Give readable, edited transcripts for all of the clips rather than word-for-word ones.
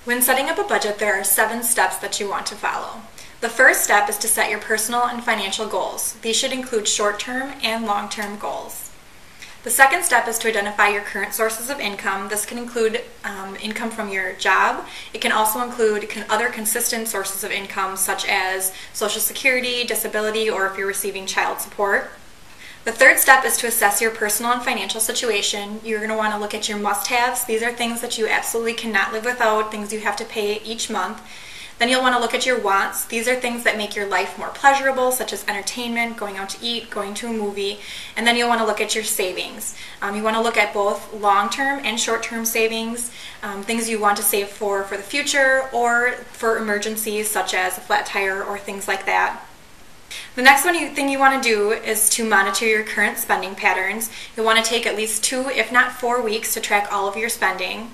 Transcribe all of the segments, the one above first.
When setting up a budget, there are 7 steps that you want to follow. The first step is to set your personal and financial goals. These should include short-term and long-term goals. The second step is to identify your current sources of income. This can include income from your job. It can also include other consistent sources of income such as Social Security, disability, or if you're receiving child support. The third step is to assess your personal and financial situation. You're going to want to look at your must-haves. These are things that you absolutely cannot live without, things you have to pay each month. Then you'll want to look at your wants. These are things that make your life more pleasurable, such as entertainment, going out to eat, going to a movie. And then you'll want to look at your savings. You want to look at both long-term and short-term savings, things you want to save for the future or for emergencies such as a flat tire or things like that. The next thing you want to do is to monitor your current spending patterns. You'll want to take at least 2, if not 4 weeks to track all of your spending.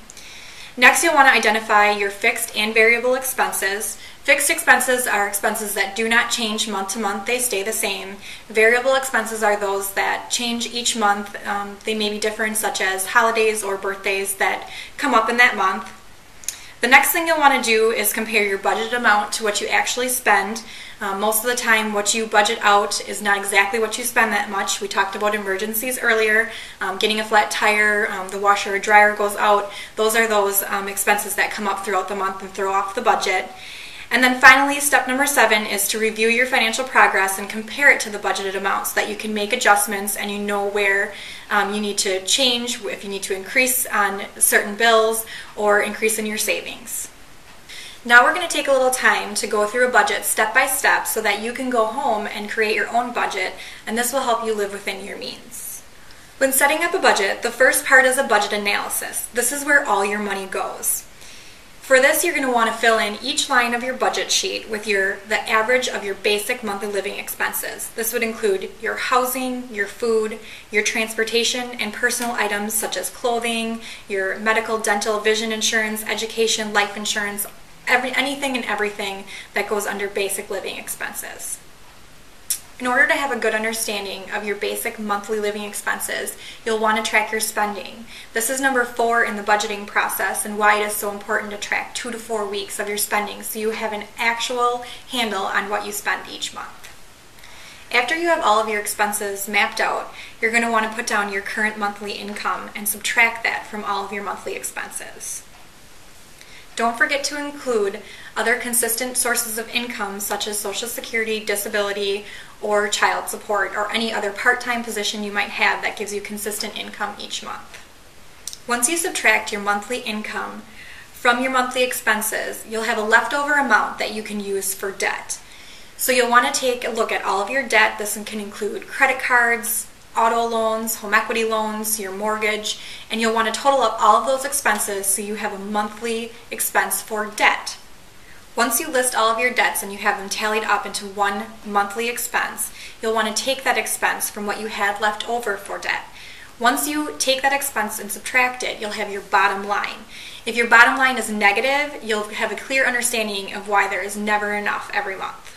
Next, you'll want to identify your fixed and variable expenses. Fixed expenses are expenses that do not change month to month, they stay the same. Variable expenses are those that change each month. They may be different, such as holidays or birthdays that come up in that month. The next thing you'll want to do is compare your budgeted amount to what you actually spend. Most of the time what you budget out is not exactly what you spend that much. We talked about emergencies earlier, getting a flat tire, the washer or dryer goes out. Those are those expenses that come up throughout the month and throw off the budget. And then finally, step number 7 is to review your financial progress and compare it to the budgeted amount so that you can make adjustments and you know where you need to change, if you need to increase on certain bills or increase in your savings. Now we're going to take a little time to go through a budget step by step so that you can go home and create your own budget, and this will help you live within your means. When setting up a budget, the first part is a budget analysis. This is where all your money goes. For this, you're going to want to fill in each line of your budget sheet with the average of your basic monthly living expenses. This would include your housing, your food, your transportation, and personal items such as clothing, your medical, dental, vision insurance, education, life insurance, anything and everything that goes under basic living expenses. In order to have a good understanding of your basic monthly living expenses, you'll want to track your spending. This is number 4 in the budgeting process and why it is so important to track 2 to 4 weeks of your spending so you have an actual handle on what you spend each month. After you have all of your expenses mapped out, you're going to want to put down your current monthly income and subtract that from all of your monthly expenses. Don't forget to include other consistent sources of income such as Social Security, disability, or child support, or any other part-time position you might have that gives you consistent income each month. Once you subtract your monthly income from your monthly expenses, you'll have a leftover amount that you can use for debt. So you'll want to take a look at all of your debt. This can include credit cards, auto loans, home equity loans, your mortgage, and you'll want to total up all of those expenses so you have a monthly expense for debt. Once you list all of your debts and you have them tallied up into one monthly expense, you'll want to take that expense from what you had left over for debt. Once you take that expense and subtract it, you'll have your bottom line. If your bottom line is negative, you'll have a clear understanding of why there is never enough every month.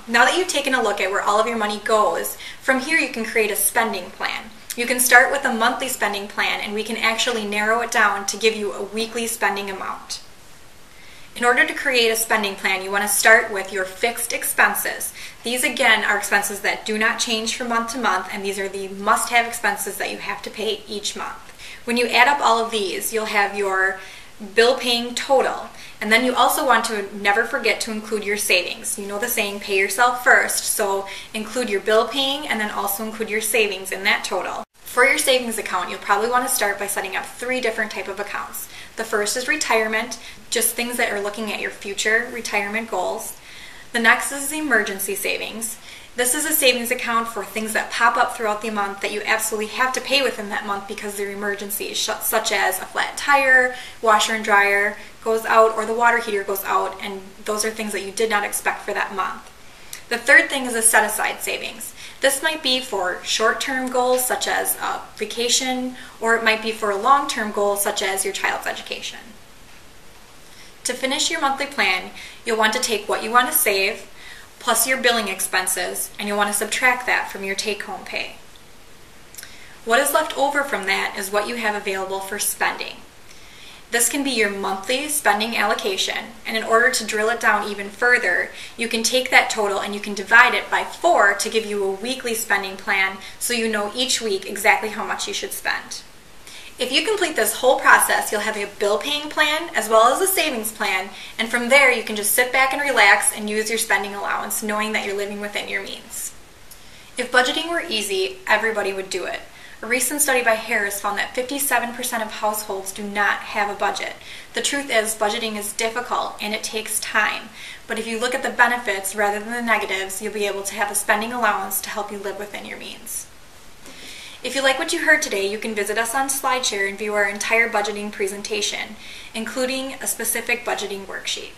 Now that you've taken a look at where all of your money goes, from here you can create a spending plan. You can start with a monthly spending plan and we can actually narrow it down to give you a weekly spending amount. In order to create a spending plan, you want to start with your fixed expenses. These again are expenses that do not change from month to month, and these are the must-have expenses that you have to pay each month. When you add up all of these, you'll have your bill paying total. And then you also want to never forget to include your savings. You know the saying, pay yourself first, so include your bill paying and then also include your savings in that total. For your savings account, you'll probably want to start by setting up 3 different types of accounts. The first is retirement, just things that are looking at your future retirement goals. The next is emergency savings. This is a savings account for things that pop up throughout the month that you absolutely have to pay within that month because they're emergencies, such as a flat tire, washer and dryer goes out, or the water heater goes out, and those are things that you did not expect for that month. The third thing is a set-aside savings. This might be for short-term goals such as a vacation, or it might be for a long-term goal such as your child's education. To finish your monthly plan, you'll want to take what you want to save, plus your billing expenses, and you'll want to subtract that from your take-home pay. What is left over from that is what you have available for spending. This can be your monthly spending allocation, and in order to drill it down even further, you can take that total and you can divide it by 4 to give you a weekly spending plan so you know each week exactly how much you should spend. If you complete this whole process, you'll have a bill paying plan as well as a savings plan, and from there you can just sit back and relax and use your spending allowance knowing that you're living within your means. If budgeting were easy, everybody would do it. A recent study by Harris found that 57% of households do not have a budget. The truth is, budgeting is difficult and it takes time. But if you look at the benefits rather than the negatives, you'll be able to have a spending allowance to help you live within your means. If you like what you heard today, you can visit us on SlideShare and view our entire budgeting presentation, including a specific budgeting worksheet.